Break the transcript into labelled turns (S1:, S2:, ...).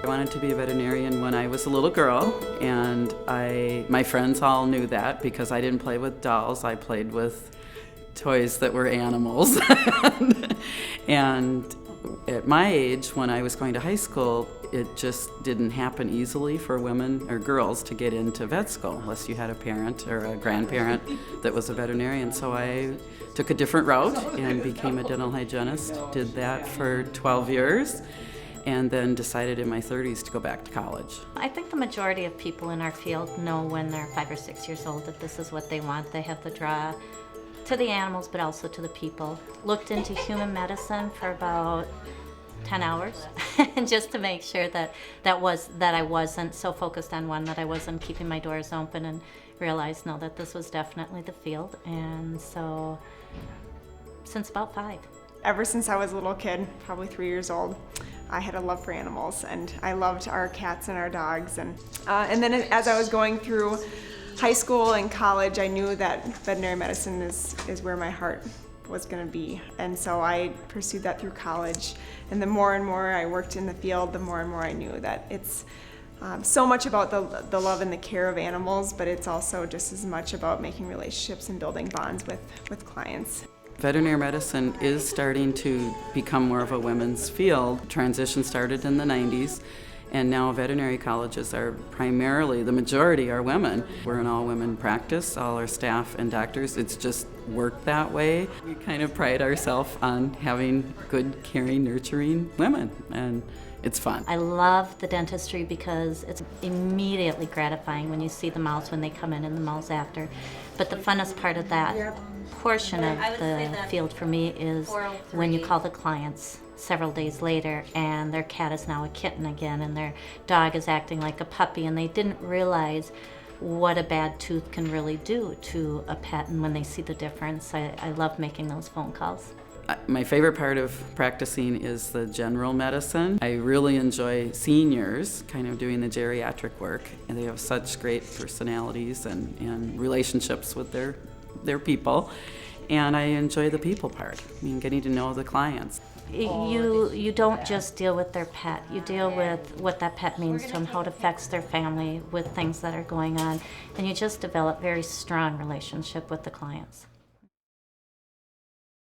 S1: I wanted to be a veterinarian when I was a little girl, and my friends all knew that because I didn't play with dolls. I played with toys that were animals. And at my age, when I was going to high school, it just didn't happen easily for women or girls to get into vet school unless you had a parent or a grandparent that was a veterinarian. So I took a different route and became a dental hygienist. Did that for 12 years and then decided in my 30s to go back to college.
S2: I think the majority of people in our field know when they're 5 or 6 years old that this is what they want. They have the draw to the animals, but also to the people. Looked into human medicine for about 10 hours just to make sure that I wasn't so focused on one, that I wasn't keeping my doors open, and realized no, that this was definitely the field. And so since about 5.
S3: Ever since I was a little kid, probably 3 years old, I had a love for animals, and I loved our cats and our dogs. And then as I was going through high school and college, I knew that veterinary medicine is where my heart was going to be. And so I pursued that through college. And the more and more I worked in the field, the more and more I knew that it's so much about the love and the care of animals, but it's also just as much about making relationships and building bonds with clients.
S1: Veterinary medicine is starting to become more of a women's field. Transition started in the 90s, and now veterinary colleges are primarily, the majority are women. We're an all-women practice, all our staff and doctors. It's just worked that way. We kind of pride ourselves on having good, caring, nurturing women, and it's fun.
S2: I love the dentistry because it's immediately gratifying when you see the mouths when they come in and the mouths after. But the funnest part of that portion of the field for me is when you call the clients several days later and their cat is now a kitten again and their dog is acting like a puppy, and they didn't realize what a bad tooth can really do to a pet, and when they see the difference, I love making those phone calls.
S1: My favorite part of practicing is the general medicine. I really enjoy seniors, kind of doing the geriatric work, and they have such great personalities and relationships with their people, and I enjoy the people part. I mean, getting to know the clients.
S2: You don't just deal with their pet, you deal with what that pet means to them, how it affects their family with things that are going on, and you just develop very strong relationship with the clients.